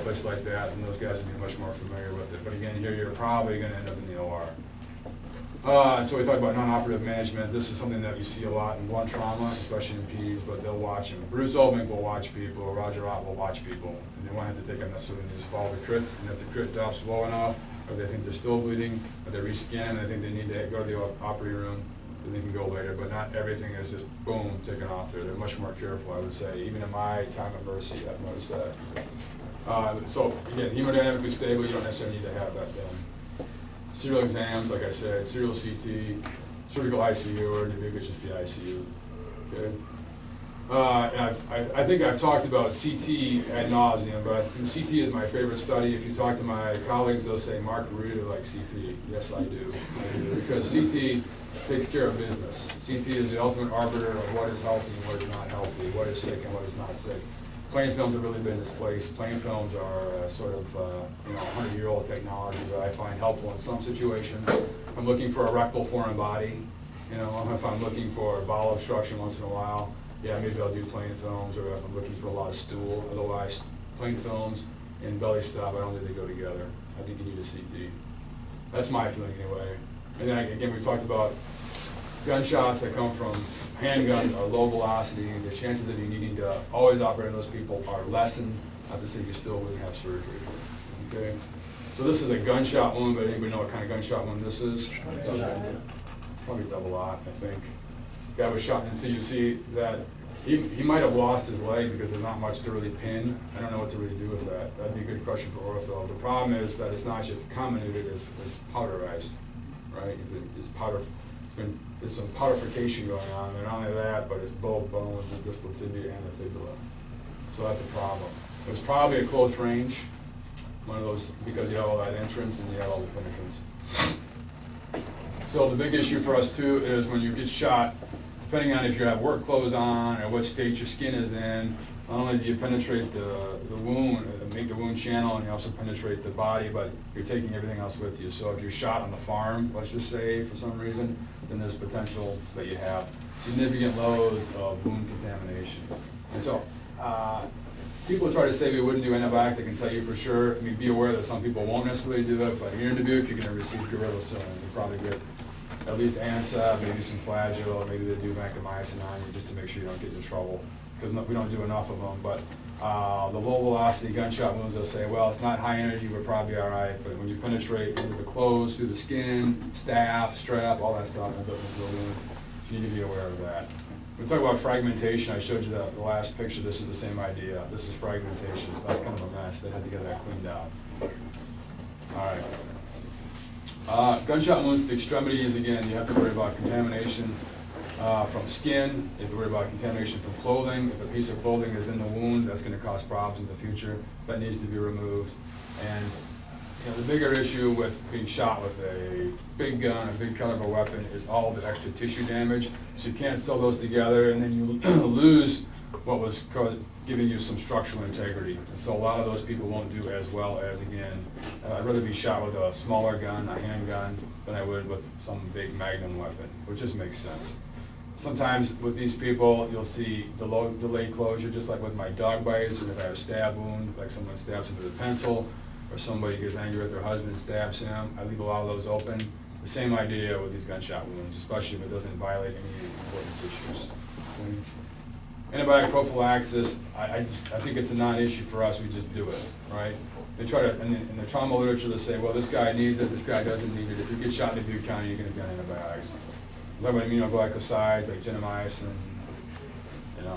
places like that, and those guys would be much more familiar with it. But again, here you're probably going to end up in the OR. So we talk about non-operative management. This is something that you see a lot in blunt trauma, especially in P's, but they'll watch them. Bruce Oldmink will watch people, Roger Ott will watch people, and they won't have to take unnecessarily, they just follow the crits, and if the crit drops low enough, or they think they're still bleeding, or they rescan and they think they need to go to the operating room, then they can go later, but not everything is just boom, taken off there. They're much more careful, I would say. Even in my time at Mercy, I've noticed that. So again, hemodynamically stable, you don't necessarily need to have that done. Serial exams, like I said, serial CT, surgical ICU, or maybe it's just the ICU. Okay. And I think I've talked about CT ad nauseum, but CT is my favorite study. If you talk to my colleagues, they'll say, Mark, you really like CT. Yes, I do. Because CT takes care of business. CT is the ultimate arbiter of what is healthy and what is not healthy, what is sick and what is not sick. Plain films have really been displaced. Plain films are sort of 100-year-old technology that I find helpful in some situations. If I'm looking for a rectal foreign body, if I'm looking for bowel obstruction once in a while, yeah, maybe I'll do plain films, or if I'm looking for a lot of stool. Otherwise, plain films and belly stop, I don't think they go together. I think you need a CT. That's my feeling anyway. And then again, we talked about gunshots that come from handguns are low velocity. The chances of you needing to always operate on those people are lessened. Not to say you still wouldn't have surgery. Okay. So this is a gunshot wound, but anybody know what kind of gunshot wound this is? Okay. It's probably double aught, I think. Guy was shot, and so you see that he might have lost his leg because there's not much to really pin. I don't know what to really do with that. That'd be a good question for ortho. The problem is that it's not just comminuted, it's powderized, right? It's powder. There's some powderification going on. And not only that, but it's both bones, the distal tibia and the fibula. So that's a problem. It was probably a close range, one of those, because you have all that entrance and you have all the penetrance. So the big issue for us too is when you get shot, depending on if you have work clothes on or what state your skin is in, not only do you penetrate the wound, make the wound channel, and you also penetrate the body, but you're taking everything else with you. So if you're shot on the farm, let's just say, for some reason, then there's potential that you have significant loads of wound contamination. And so people try to say we wouldn't do antibiotics. I can tell you for sure. I mean, be aware that some people won't necessarily do it, but if you're in Dubuque, you're going to receive Gorillacin. You'll probably get at least ANSA, maybe some Flagyl, maybe they do vancomycin on you just to make sure you don't get into trouble, because we don't do enough of them. But the low velocity gunshot wounds, they'll say, well, it's not high energy, we're probably all right. But when you penetrate into the clothes, through the skin, staph, strap, all that stuff ends up into the wound. So you need to be aware of that. When we talk about fragmentation, I showed you the last picture. This is the same idea. This is fragmentation, so that's kind of a mess. They had to get that cleaned out. All right. Gunshot wounds to the extremities, again, you have to worry about contamination from skin. You have to worry about contamination from clothing. If a piece of clothing is in the wound, that's going to cause problems in the future. That needs to be removed. And the bigger issue with being shot with a big gun, a big caliber weapon, is all the extra tissue damage. So you can't sew those together, and then you lose what was giving you some structural integrity. And so a lot of those people won't do as well as, again, I'd rather be shot with a smaller gun, a handgun, than I would with some big magnum weapon, which just makes sense. Sometimes with these people, you'll see delayed closure, just like with my dog bites, or if I have a stab wound, like someone stabs him with a pencil, or somebody gets angry with their husband and stabs him. I leave a lot of those open. The same idea with these gunshot wounds, especially if it doesn't violate any important tissues. Antibiotic prophylaxis, I think it's a non-issue for us. We just do it, right? They try to, in the trauma literature, they say, well, this guy needs it, this guy doesn't need it. If you get shot in Dubuque County, you're going to be on antibiotics. We're talking about immunoglycosides like gentamicin.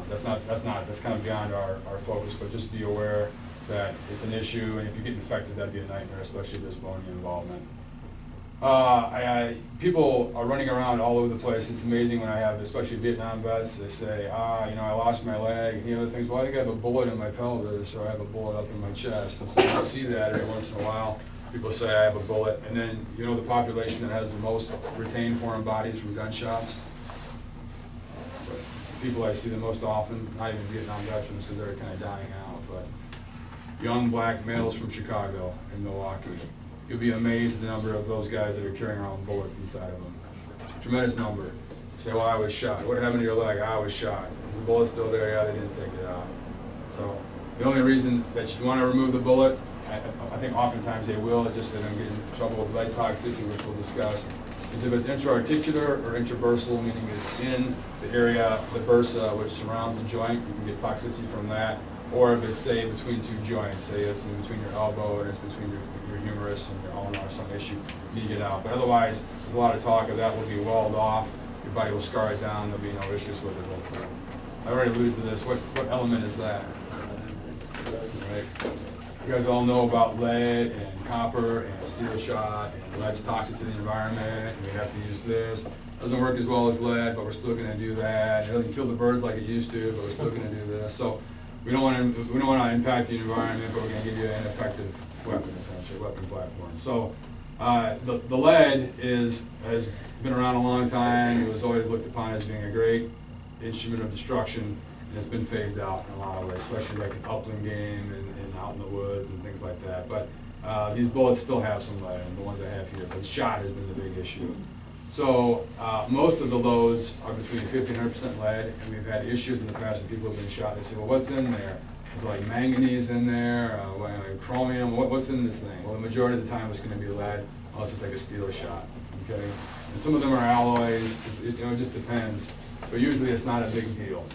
That's kind of beyond our focus. But just be aware that it's an issue, and if you get infected, that'd be a nightmare, especially if there's bony involvement. People are running around all over the place. It's amazing when I have, especially Vietnam vets, they say, I lost my leg. And the other things, well, I think I have a bullet in my pelvis, or I have a bullet up in my chest. And so you see that every once in a while. People say I have a bullet. And then, the population that has the most retained foreign bodies from gunshots. But people I see the most often, not even Vietnam veterans because they're kind of dying out, but young black males from Chicago and Milwaukee. You'll be amazed at the number of those guys that are carrying around bullets inside of them. Tremendous number. You say, well, I was shot. What happened to your leg? I was shot. Is the bullet still there? Yeah, they didn't take it out. So The only reason that you want to remove the bullet, I think oftentimes they will, just so they don't get in trouble with lead toxicity, which we'll discuss, is if it's intra-articular or intrabursal, meaning it's in the area, the bursa, which surrounds the joint, you can get toxicity from that. Or if it's, say, between two joints, say it's in between your elbow and it's between your humerus and your ulnar or some issue, you need to get out. But otherwise, there's a lot of talk of that will be walled off, your body will scar it down, there'll be no issues with it. I already alluded to this. What element is that? Right. You guys all know about lead and copper and steel shot, and lead's toxic to the environment, and we have to use this. Doesn't work as well as lead, but we're still going to do that. It doesn't kill the birds like it used to, but we're still going to do this. So we don't want to impact the environment, but we're going to give you an effective weapon, essentially, weapon platform. So the lead has been around a long time. It was always looked upon as being a great instrument of destruction, and it's been phased out in a lot of ways, especially like in upland game and out in the woods and things like that. But these bullets still have some lead, and the ones I have here, but shot has been the big issue. So most of the loads are between 50 and 100% lead, and we've had issues in the past when people have been shot. They say, well, what's in there? Is like manganese in there, chromium, what's in this thing? Well, the majority of the time it's going to be lead, unless it's like a steel shot, okay? And some of them are alloys, it just depends, but usually it's not a big deal.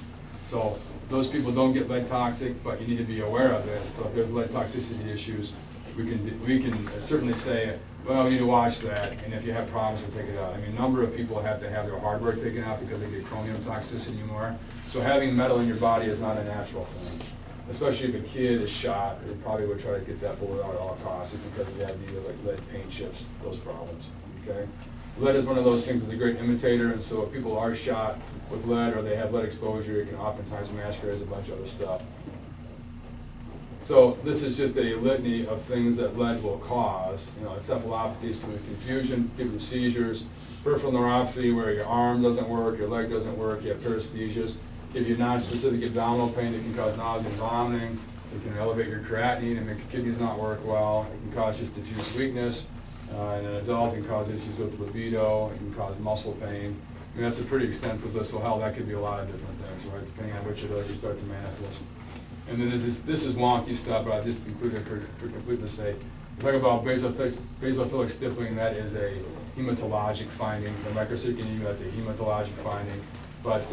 So those people don't get lead toxic, but you need to be aware of it. So if there's lead toxicity issues, we can certainly say, well, we need to watch that, and if you have problems, we'll take it out. I mean, a number of people have to have their hardware taken out because they get chromium toxicity more. So having metal in your body is not a natural thing. Especially if a kid is shot, they probably would try to get that bullet out at all costs because they have the like lead paint chips, those problems, okay? Lead is one of those things that's a great imitator, and so if people are shot with lead or they have lead exposure, it can oftentimes masquerade as a bunch of other stuff. So this is just a litany of things that lead will cause. Encephalopathy, some confusion, give you seizures, peripheral neuropathy where your arm doesn't work, your leg doesn't work, you have paresthesias, give you non-specific abdominal pain that can cause nausea and vomiting, it can elevate your creatinine and make your kidneys not work well, it can cause just diffuse weakness. In an adult, it can cause issues with libido, it can cause muscle pain. I mean, that's a pretty extensive list, so hell, that could be a lot of different things, right, depending on which of those you start to manifest. And then this is wonky stuff, but I've just included it for completeness sake. We talk about basophilic stippling, that is a hematologic finding. The microcircuit, that's a hematologic finding. But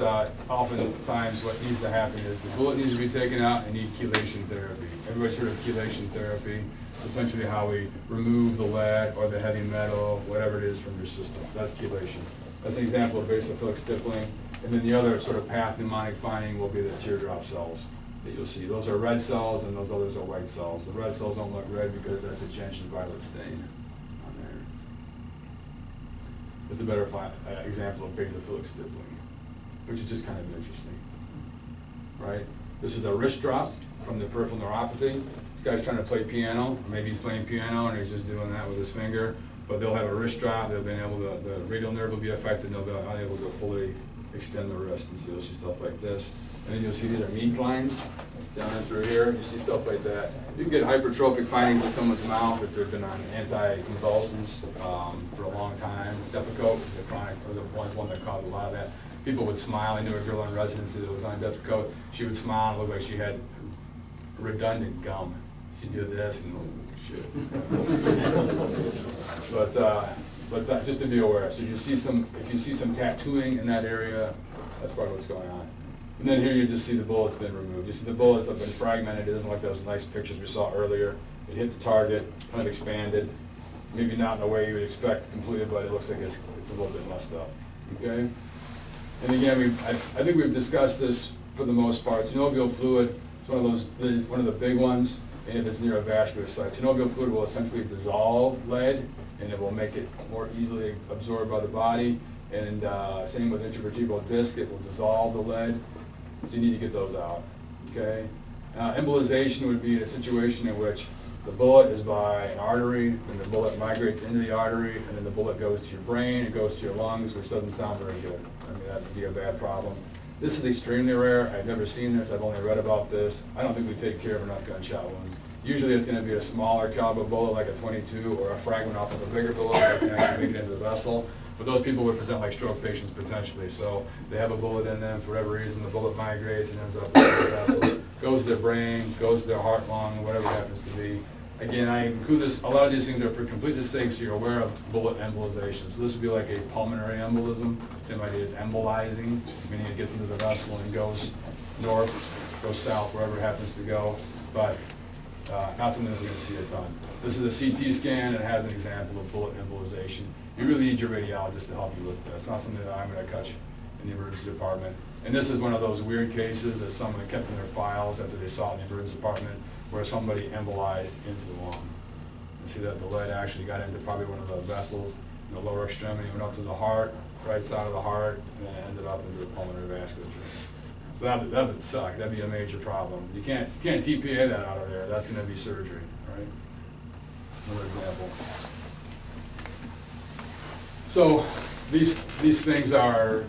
oftentimes what needs to happen is the bullet needs to be taken out and need chelation therapy. Everybody's heard of chelation therapy. It's essentially how we remove the lead or the heavy metal, whatever it is, from your system. That's chelation. That's an example of basophilic stippling. And then the other sort of pathognomonic finding will be the teardrop cells that you'll see. Those are red cells and those others are white cells. The red cells don't look red because that's a gentian violet stain on there. It's a better example of basophilic stippling, which is just kind of interesting, right? This is a wrist drop from the peripheral neuropathy. This guy's trying to play piano, or maybe he's playing piano and he's just doing that with his finger, but they'll have a wrist drop, they'll be able to, the radial nerve will be affected, and they'll be unable to fully extend the wrist, and so you'll see stuff like this. And then you'll see these are Means lines down and through here. You see stuff like that. You can get hypertrophic findings in someone's mouth if they've been on anticonvulsants for a long time. Depakote is a chronic, or the one that caused a lot of that. People would smile. I knew a girl in residency that was on Depakote. She would smile and look like she had redundant gum. She'd do this and shit. But just to be aware. So if you see some tattooing in that area, that's part of what's going on. And then here you just see the bullet's been removed. You see the bullets have been fragmented. It isn't like those nice pictures we saw earlier. It hit the target, kind of expanded. Maybe not in the way you would expect completely, but it looks like it's a little bit messed up. Okay? And again, I think we've discussed this for the most part. Synovial fluid is one of the big ones, and if it's near a vascular site. Synovial fluid will essentially dissolve lead, and it will make it more easily absorbed by the body. And same with intravertebral disc, it will dissolve the lead. So you need to get those out, okay? Embolization would be a situation in which the bullet is by an artery, and the bullet migrates into the artery, and then the bullet goes to your brain, it goes to your lungs, which doesn't sound very good. I mean, that would be a bad problem. This is extremely rare. I've never seen this. I've only read about this. I don't think we take care of enough gunshot wounds. Usually it's going to be a smaller caliber bullet like a .22 or a fragment off of a bigger bullet that can actually make it into the vessel. But those people would present like stroke patients potentially. So they have a bullet in them for whatever reason, the bullet migrates and ends up in the vessels. goes to their brain, goes to their heart, lung, whatever it happens to be. Again, I include this, a lot of these things are for completeness sake, so you're aware of bullet embolization. So this would be like a pulmonary embolism. Same idea as embolizing, meaning it gets into the vessel and goes north, goes south, wherever it happens to go. But not something that we're going to see a ton. This is a CT scan. It has an example of bullet embolization. You really need your radiologist to help you with this. It's not something that I'm going to catch in the emergency department. And this is one of those weird cases that someone kept in their files after they saw it in the emergency department, where somebody embolized into the lung. You see that the lead actually got into probably one of the vessels in the lower extremity, went up to the heart, right side of the heart, and then ended up into the pulmonary vasculature. So that would suck. That'd be a major problem. You can't TPA that out of there. That's going to be surgery, right? Another example. So these things are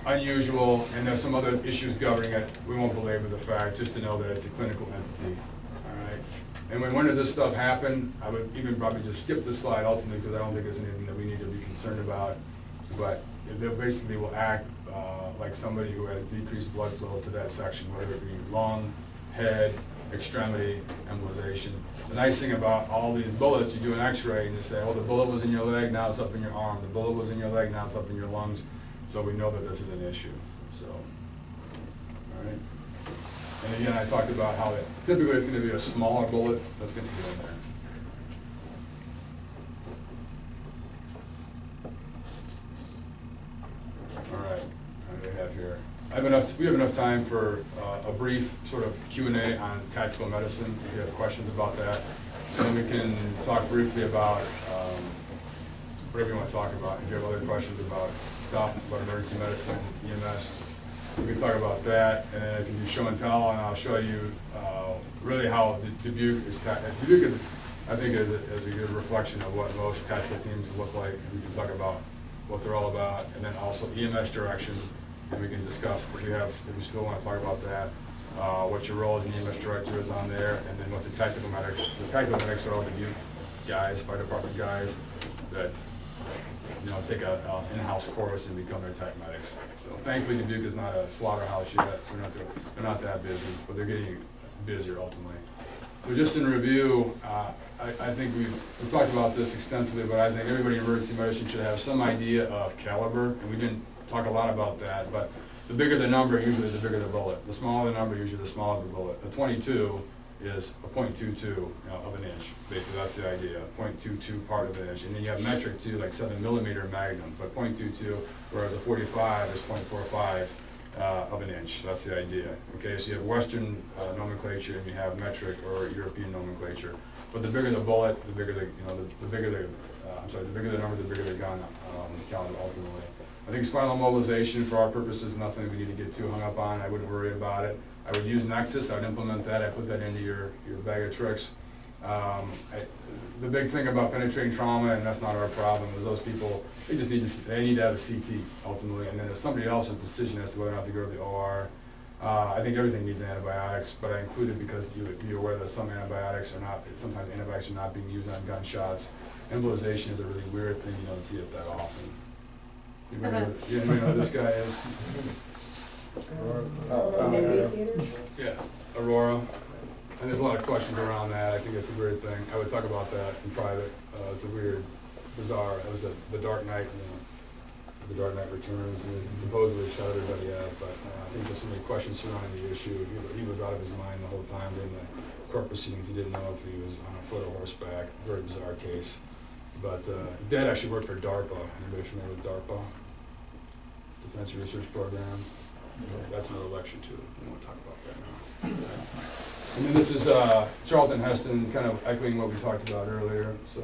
unusual, and there's some other issues governing it. We won't belabor the fact, just to know that it's a clinical entity. All right. And when does this stuff happen? I would even probably just skip this slide ultimately, because I don't think there's anything that we need to be concerned about. But they basically will act like somebody who has decreased blood flow to that section, whether it be lung, head, extremity, embolization. The nice thing about all these bullets, you do an x-ray and you say, oh, the bullet was in your leg, now it's up in your arm. The bullet was in your leg, now it's up in your lungs. So we know that this is an issue. So, all right. And again, I talked about how typically it's going to be a smaller bullet that's going to get in there. All right. What do we have here? We have enough time for a brief sort of Q&A on tactical medicine, if you have questions about that. And then we can talk briefly about whatever you want to talk about. If you have other questions about stuff, about emergency medicine, EMS, we can talk about that. And then I can do show and tell, and I'll show you really how Dubuque is. Dubuque is, I think, is a good reflection of what most tactical teams look like. And we can talk about what they're all about, and then also EMS direction. And we can discuss, if you still want to talk about that, what your role as an EMS director is on there, and then what the tactical medics are all the new guys, fire department guys, that take an in-house course and become their type medics. So thankfully Dubuque is not a slaughterhouse yet, so they're not that busy, but they're getting busier ultimately. So just in review, I think we've talked about this extensively, but I think everybody in emergency medicine should have some idea of caliber, and we didn't talk a lot about that, but the bigger the number, usually the bigger the bullet. The smaller the number, usually the smaller the bullet. A 22 is a .22 of an inch. Basically, that's the idea. 0.22 part of an inch. And then you have metric too, like 7mm Magnum, but 0.22, whereas a 45 is 0.45 of an inch. That's the idea. Okay, so you have Western nomenclature and you have metric or European nomenclature. But the bigger the bullet, the bigger the the bigger the number, the bigger the gun caliber ultimately. I think spinal mobilization for our purposes is not something we need to get too hung up on. I wouldn't worry about it. I would use Nexus. I would implement that. I put that into your bag of tricks. The big thing about penetrating trauma, and that's not our problem, is those people, they need to have a CT ultimately, and then it's somebody else's decision as to whether or not to go to the OR. I think everything needs antibiotics, but I include it because you'd be aware that some antibiotics are not, sometimes antibiotics are not being used on gunshots. Embolization is a really weird thing. You don't see it that often. You anybody know who this guy is? Yeah, Aurora. And there's a lot of questions around that. I think it's a weird thing. I would talk about that in private. It's a weird, bizarre. It was the Dark Knight, so the Dark Knight Returns, and it supposedly shut everybody up. But I think there's so many questions surrounding the issue. He was out of his mind the whole time during the court proceedings. He didn't know if he was on a foot or horseback. Very bizarre case. But his dad actually worked for DARPA. Anybody familiar with DARPA? Defense Research Program. That's another lecture too. We won't talk about that now. And then this is Charlton Heston, kind of echoing what we talked about earlier. So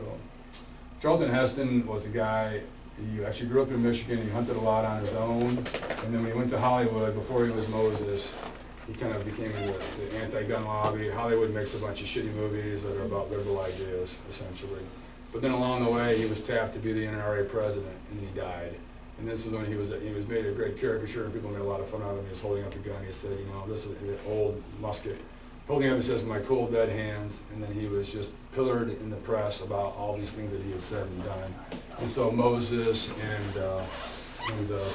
Charlton Heston was a guy, he actually grew up in Michigan. He hunted a lot on his own. And then when he went to Hollywood, before he was Moses, he kind of became the anti-gun lobby. Hollywood makes a bunch of shitty movies that are about liberal ideas, essentially. But then along the way, he was tapped to be the NRA president, and he died. And this was when he was made a great caricature, and people made a lot of fun of him. He was holding up a gun. He said, this is an old musket. Holding up, he says, "My cold, dead hands." And then he was just pillared in the press about all these things that he had said and done. And so Moses and the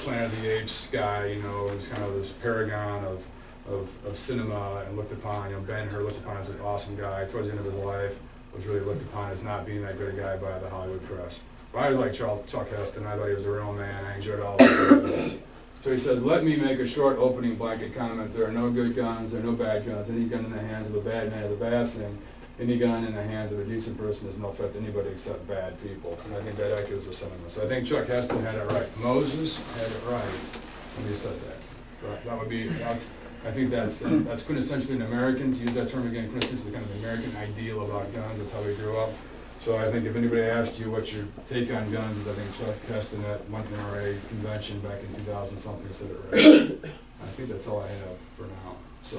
Planet of the Apes guy, he was kind of this paragon of of cinema and looked upon, Ben-Hur looked upon as an awesome guy. Towards the end of his life, was really looked upon as not being that good a guy by the Hollywood press. But I like Chuck Heston. I thought he was a real man. I enjoyed all of his. So he says, let me make a short opening blanket comment. There are no good guns, there are no bad guns. Any gun in the hands of a bad man is a bad thing. Any gun in the hands of a decent person is no threat to anybody except bad people. And I think that echoes the sentiment. So I think Chuck Heston had it right. Moses had it right when he said that. So that would be, I think that's quintessentially an American, to use that term again, quintessentially kind of an American ideal about guns. That's how we grew up. So I think if anybody asked you what's your take on guns, is I think Chuck Heston at one NRA convention back in 2000 something said it right. I think that's all I have for now. So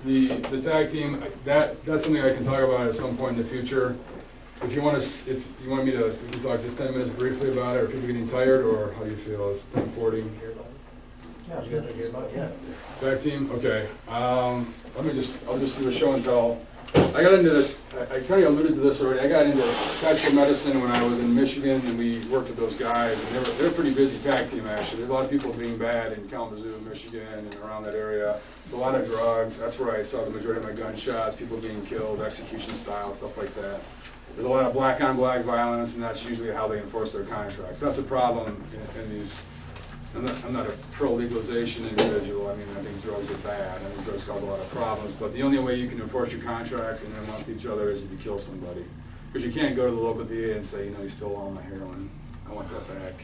the tag team, that's something I can talk about at some point in the future. If you want me to, we can talk just 10 minutes briefly about it. Are people getting tired, or how do you feel? It's 10:40. Yeah, you guys are here about it, yeah. Tag team, okay. I'll just do a show and tell. I got into I kind of alluded to this already. I got into tactical medicine when I was in Michigan, and we worked with those guys, and they're a pretty busy tag team, actually. There's a lot of people being bad in Kalamazoo, Michigan, and around that area. There's a lot of drugs. That's where I saw the majority of my gunshots, people being killed, execution style, stuff like that. There's a lot of black-on-black violence, and that's usually how they enforce their contracts. That's a problem in these. I'm not a pro-legalization individual. I mean, I think drugs are bad. I think drugs cause a lot of problems. But the only way you can enforce your contracts and amongst each other is if you kill somebody. Because you can't go to the local DA and say, you stole all my heroin. I want that back.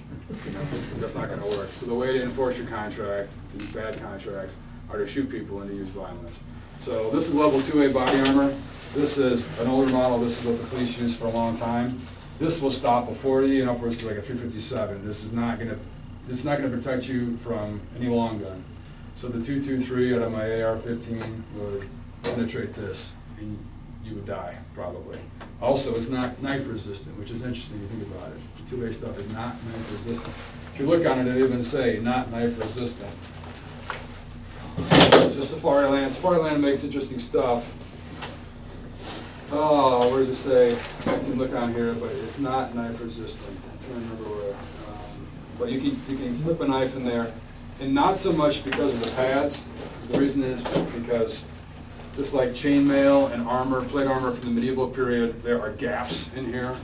That's not going to work. So the way to enforce your contract, these bad contracts, are to shoot people and to use violence. So this is level 2A body armor. This is an older model. This is what the police used for a long time. This will stop a 40 and upwards to like a 357. This is not going to protect you from any long gun. So the 223 out of my AR-15 would penetrate this, and you would die, probably. Also, it's not knife resistant, which is interesting if you think about it. The 2A stuff is not knife resistant. If you look on it, it'll even say, not knife resistant. This is Safariland. Safariland makes interesting stuff. Oh, where does it say? You can look on here, but it's not knife resistant. I'm trying to remember where. But you can slip a knife in there, and not so much because of the pads. The reason is because just like chainmail and armor, plate armor from the medieval period, there are gaps in here.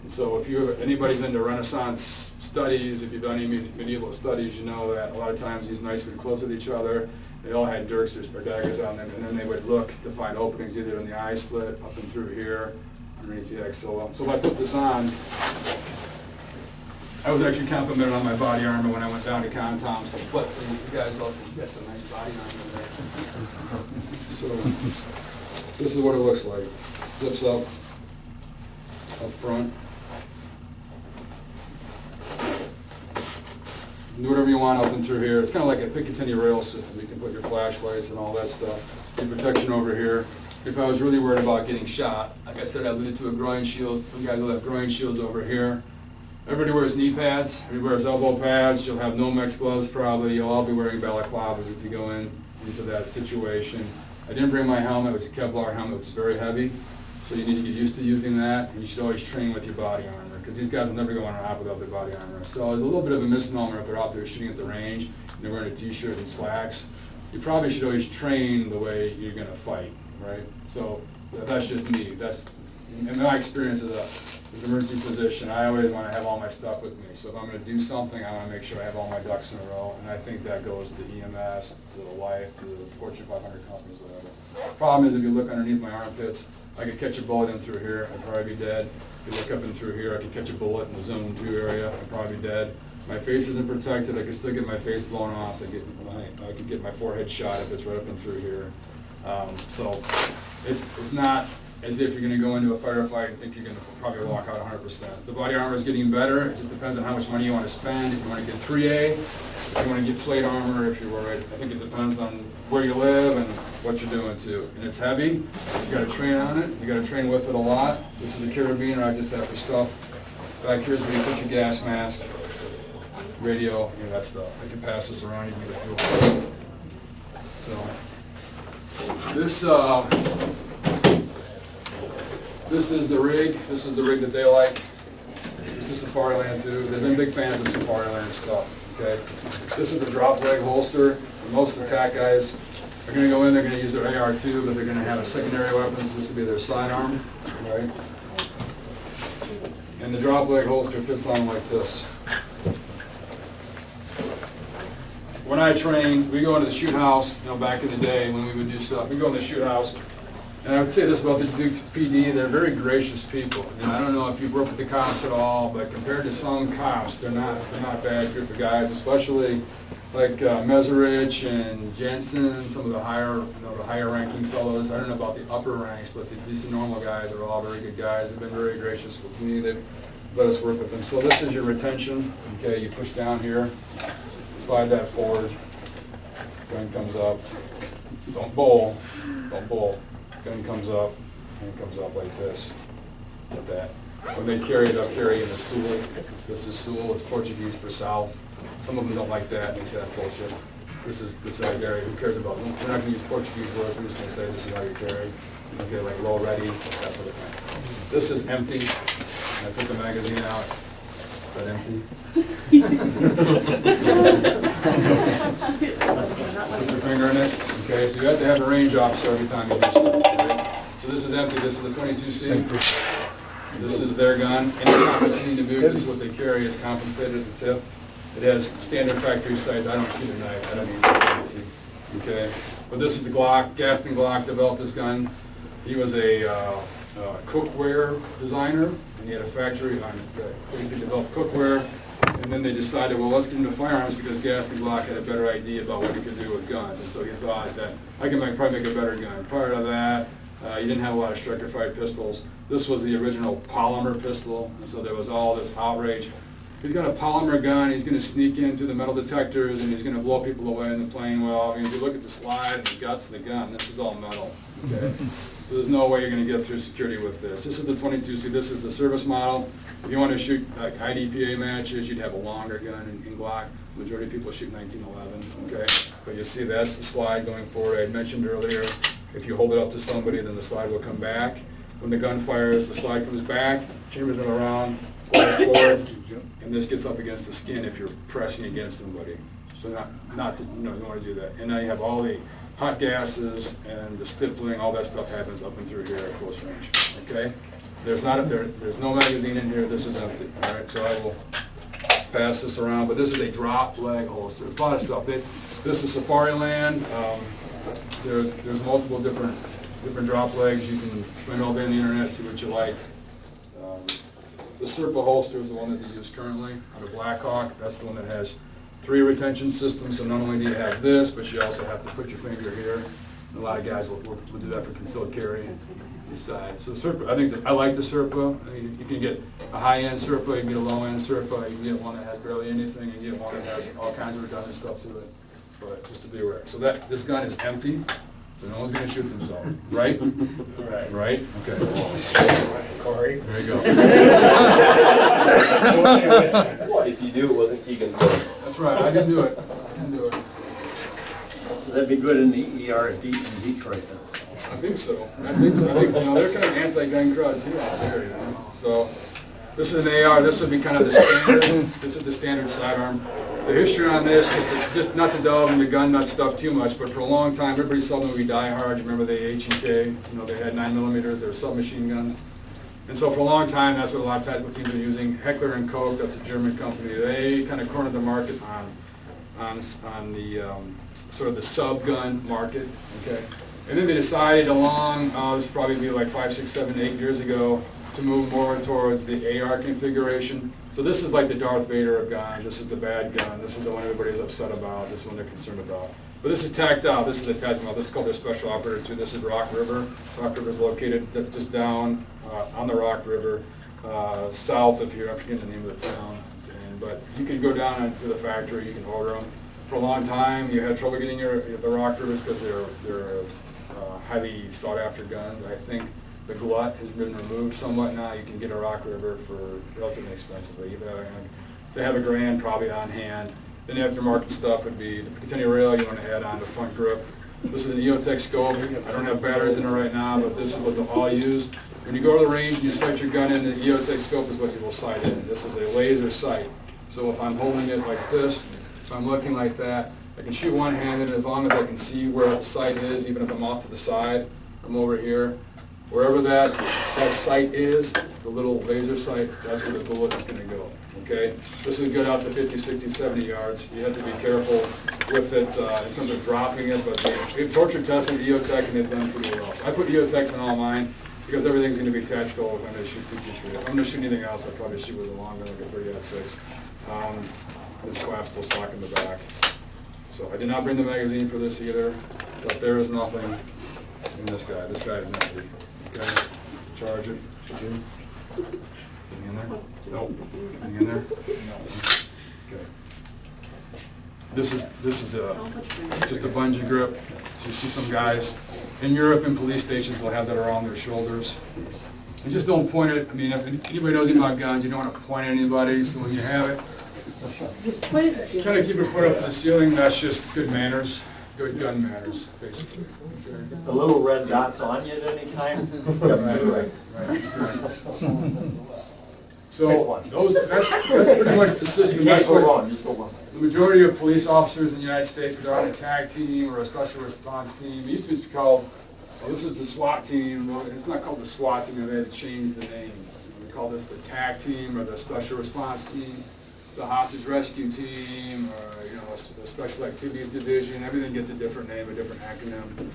And so if anybody's into Renaissance studies, if you've done any medieval studies, you know that a lot of times these knights would close with each other. They all had dirks or daggers on them, and then they would look to find openings either in the eye slit, up and through here, underneath the axilla. So if I put this on, I was actually complimented on my body armor when I went down to Con-Tom's. Like, what? So you guys all said, you got some nice body armor there. So this is what it looks like. Zips up front. Do whatever you want up and through here. It's kind of like a Picatinny rail system. You can put your flashlights and all that stuff. Your protection over here. If I was really worried about getting shot, like I said, I alluded to a groin shield. Some guys will have groin shields over here. Everybody wears knee pads. Everybody wears elbow pads. You'll have Nomex gloves probably. You'll all be wearing balaclavas if you go into that situation. I didn't bring my helmet. It was a Kevlar helmet. It's very heavy. So you need to get used to using that. And you should always train with your body armor, because these guys will never go on a hop without their body armor. So it's a little bit of a misnomer if they're out there shooting at the range and they're wearing a t-shirt and slacks. You probably should always train the way you're going to fight, right? So that's just me. That's in my experience as an emergency physician. I always want to have all my stuff with me. So if I'm going to do something, I want to make sure I have all my ducks in a row. And I think that goes to EMS, to life, to the Fortune 500 companies, whatever. Problem is, if you look underneath my armpits, I could catch a bullet in through here, I'd probably be dead. If you look up and through here, I could catch a bullet in the zone 2 area, I'd probably be dead. My face isn't protected, I could still get my face blown off, so I could get my forehead shot if it's right up and through here. So it's not as if you're going to go into a firefight and think you're going to probably walk out 100%. The body armor is getting better. It just depends on how much money you want to spend. If you want to get 3A, if you want to get plate armor, if you're worried. I think it depends on where you live and what you're doing too. And it's heavy, so you got to train on it. You got to train with it a lot. This is a carabiner I just have for stuff. Back here's where you put your gas mask, radio, that stuff. I can pass this around, you can get a feel for it. So this is the rig. This is the rig that they like. This is Safariland too. They've been big fans of Safariland stuff. okay? This is the drop leg holster. Most attack guys are gonna go in, they're gonna use their AR-2, but they're gonna have a secondary weapon, so this will be their sidearm, right? And the drop leg holster fits on like this. When I trained, we go into the shoot house, back in the day when we would do stuff, we go in the shoot house, and I would say this about the Duke PD, they're very gracious people. I don't know if you've worked with the cops at all, but compared to some cops, they're not a bad group of guys, especially like Meserich and Jensen, some of the higher ranking fellows. I don't know about the upper ranks, but at least the normal guys are all very good guys. They've been very gracious with me. They've let us work with them. So this is your retention. Okay, you push down here, slide that forward, gun comes up. Don't bowl. Gun comes up, and it comes up like this, like that. When they carry it, they'll carry in the Sul. This is Sul, it's Portuguese for south. Some of them don't like that, they say that's bullshit. This is how you carry, who cares about them? We're not gonna use Portuguese words, we're just gonna say this is how you carry. Okay, like roll ready, that sort of thing. This is empty. I took the magazine out. Is that empty? Put your finger in it. Okay, so you have to have a range officer every time you do stuff. Right? So this is empty. This is the 22C. This is their gun. Any compensating to boot, this is what they carry, is compensated at the tip. It has standard factory sights. I don't shoot a knife. I don't need fancy. Okay, but this is the Glock. Gaston Glock developed this gun. He was a cookware designer, and he had a factory on basically developed cookware. And then they decided, well, let's get into firearms because Gaston Glock had a better idea about what he could do with guns. And so he thought that I can probably make a better gun. Prior to that, you didn't have a lot of striker-fired pistols. This was the original polymer pistol, and so there was all this outrage. He's got a polymer gun, he's going to sneak in through the metal detectors, and he's going to blow people away in the plane. Well, if you look at the slide, the guts of the gun, this is all metal. Okay? So there's no way you're going to get through security with this. This is the 22C, this is the service model. If you want to shoot like IDPA matches, you'd have a longer gun in Glock. Majority of people shoot 1911, okay? But you see that's the slide going forward. I had mentioned earlier, if you hold it up to somebody, then the slide will come back. When the gun fires, the slide comes back, chambers run around, flies forward, and this gets up against the skin if you're pressing against somebody. So you don't want to do that. And now you have all the hot gases and the stippling, all that stuff happens up and through here at close range, okay? There's no magazine in here, this is empty, all right? So I will pass this around, but this is a drop leg holster. There's a lot of stuff. This is Safariland. There's multiple different drop legs. You can spend all day on the internet, see what you like. The Serpa holster is the one that they use currently on the Blackhawk. That's the one that has 3 retention systems, so not only do you have this, but you also have to put your finger here. And a lot of guys will do that for concealed carry inside. So Serpa, I like the Serpa. I mean, you can get a high-end Serpa, you can get a low-end Serpa, you can get one that has barely anything, you can get one that has all kinds of redundant stuff to it. But just to be aware. So this gun is empty, so no one's going to shoot themselves, right? Right. Right? Okay. Corey. There you go. If you knew it wasn't Keegan's gun. That's right. I didn't do it. So that'd be good in the ERD in Detroit then. I think so. I think they're kind of anti-gun crowd too out there, So this is an AR. This would be kind of the standard. This is the standard sidearm. The history on this, just not to delve into gun nut stuff too much, but for a long time, everybody saw the movie Die Hard. You remember the H&K? They had 9mm. They were submachine guns. And so for a long time, that's what a lot of tactical teams are using. Heckler & Koch, that's a German company. They kind of cornered the market on the sort of the sub-gun market. Okay. And then they decided this would probably be like 5, 6, 7, 8 years ago, to move more towards the AR configuration. So this is like the Darth Vader of guns. This is the bad gun. This is the one everybody's upset about. This is the one they're concerned about. But this is tactile. This is the tactile. This is called their Special Operator 2. This is Rock River. Rock River is located just down on the Rock River, south of here. I forget the name of the town. But you can go down to the factory. You can order them. For a long time, you had trouble getting the Rock Rivers because they're highly sought after guns. I think the glut has been removed somewhat now. You can get a Rock River for relatively inexpensively. To have a grand probably on hand. Then the aftermarket stuff would be the Picatinny rail you want to add on the front grip. This is an EOTech scope. I don't have batteries in it right now, but this is what they'll all use. When you go to the range and you sight your gun in, the EOTech scope is what you will sight in. This is a laser sight. So if I'm holding it like this, If I'm looking like that, I can shoot one-handed, and as long as I can see where the sight is, even if I'm off to the side, I'm over here. Wherever that sight is, the little laser sight, that's where the bullet is gonna go, okay? This is good out to 50, 60, 70 yards. You have to be careful with it in terms of dropping it, but we've torture tested EOTech and they've done pretty well. So I put EOTechs on all mine because everything's gonna be tactical if I'm gonna shoot 223. If I'm gonna shoot anything else, I'll probably shoot with a long gun like a 30-06. This clap's still stock in the back. So I did not bring the magazine for this either, but there is nothing in this guy. This guy is empty. Okay, charge it. Should you? Anything in there? Nope. Anything in there? No. Okay. This is just a bungee grip. So you see some guys in Europe in police stations will have that around their shoulders. And just don't point it. I mean, if anybody knows anything about guns, you don't want to point at anybody. So when you have it, kind of keep it put up to the ceiling. That's just good manners, good gun manners, basically. Okay. The little red dots on you at any time? Right. So that's pretty much the system. You That's can't go what wrong, just go wrong. the majority of police officers in the United States, they're on a tag team or a special response team. It used to be called, well, this is the SWAT team. Well, it's not called the SWAT team. They had to change the name. We call this the tag team or the special response team, the hostage rescue team, or the special activities division. Everything gets a different name, a different acronym.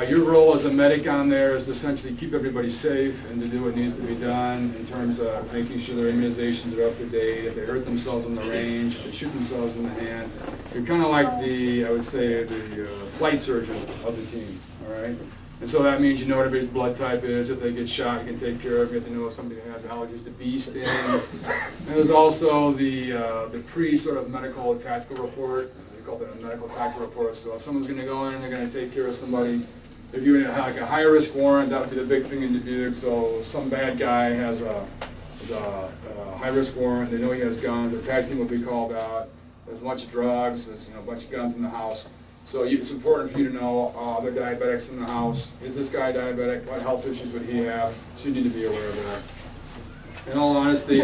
Your role as a medic on there is to essentially keep everybody safe and to do what needs to be done in terms of making sure their immunizations are up to date. If they hurt themselves on the range, if they shoot themselves in the hand, you're kind of like I would say, the flight surgeon of the team, all right? And so that means you know what everybody's blood type is. If they get shot, you can take care of it. You get to know if somebody has allergies to bee stings. And there's also the pre-sort of medical tactical report. They call it a medical tactical report. So if someone's going to go in and they're going to take care of somebody, if you have like a high-risk warrant, that would be the big thing in Dubuque. So some bad guy has a high-risk warrant. They know he has guns. The tag team will be called out. There's a bunch of drugs. There's a bunch of guns in the house. So it's important for you to know other diabetics in the house. Is this guy diabetic? What health issues would he have? So you need to be aware of that. In all honesty,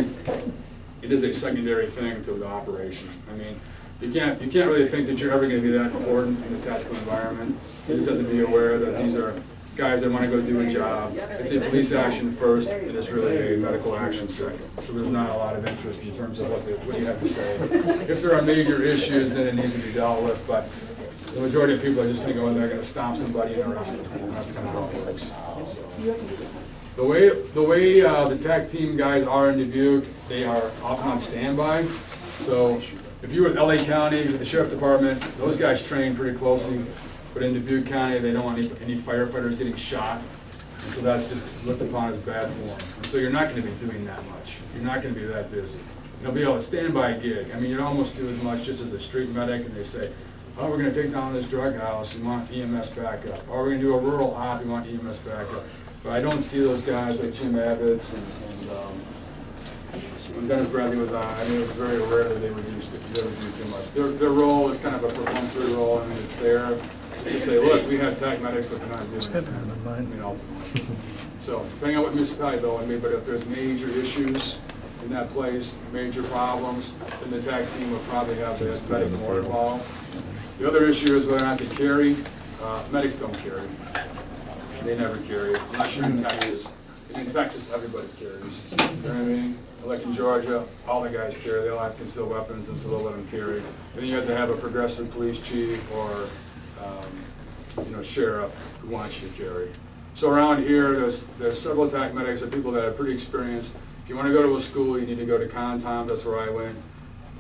it is a secondary thing to the operation. I mean, you can't really think that you're ever going to be that important in a tactical environment. You just have to be aware that these are guys that want to go do a job. It's a police action first, and it's really a medical action second. So there's not a lot of interest in terms of what you have to say. If there are major issues, then it needs to be dealt with. But the majority of people are just going to go in there, going to stomp somebody and arrest them. And that's kind of how it works. So, the way the TAC team guys are in Dubuque, they are often on standby. So if you were at LA County, with the Sheriff Department, those guys train pretty closely. But in Dubuque County, they don't want any firefighters getting shot. And so that's just looked upon as bad form. And so you're not going to be doing that much. You're not going to be that busy. You'll be able to standby gig. I mean, you'd almost do as much just as a street medic, and they say, oh, we're going to take down this drug house, we want EMS backup. Or we're going to do a rural op, we want EMS backup. But I don't see those guys like Jim Abbott's and when Dennis Bradley was on, I mean, it was very rare that they would do too much. Their role is kind of a perfunctory role. I mean, it's there just to say, look, we have TAC medics, but they're not doing anything. I mean, ultimately. So, depending on what municipality though, I mean, but if there's major issues in that place, major problems, then the TAC team would probably have the medic more involved. The other issue is whether or not they carry. Medics don't carry. They never carry, unless you're in Texas. In Texas, everybody carries. You know what I mean? Like in Georgia, all the guys carry. They all have concealed weapons, and so they'll let them carry. And then you have to have a progressive police chief or sheriff who wants you to carry. So around here, there's several TAC medics or people that are pretty experienced. If you want to go to a school, you need to go to Contom. That's where I went.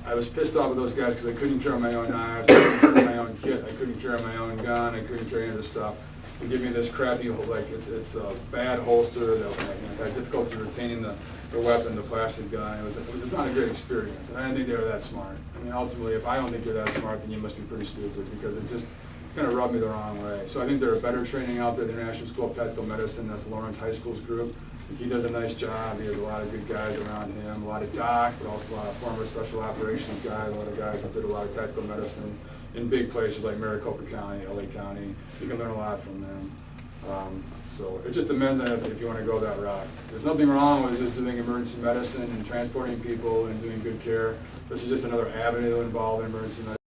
I was pissed off with those guys because I couldn't carry my own knives, I couldn't carry my own kit, I couldn't carry my own gun, I couldn't carry any of this stuff. They give me this crappy, like it's a bad holster that had difficulty retaining the weapon, the plastic gun. It was not a great experience, and I didn't think they were that smart. I mean, ultimately, if I don't think you're that smart, then you must be pretty stupid because it just kind of rubbed me the wrong way. So I think there are better training out there. The International School of Tactical Medicine, that's Lawrence High School's group. He does a nice job. He has a lot of good guys around him, a lot of docs, but also a lot of former special operations guys, a lot of guys that did a lot of tactical medicine in big places like Maricopa County, LA County. You can learn a lot from them. So it just depends on if you want to go that route. There's nothing wrong with just doing emergency medicine and transporting people and doing good care. This is just another avenue involved in emergency medicine.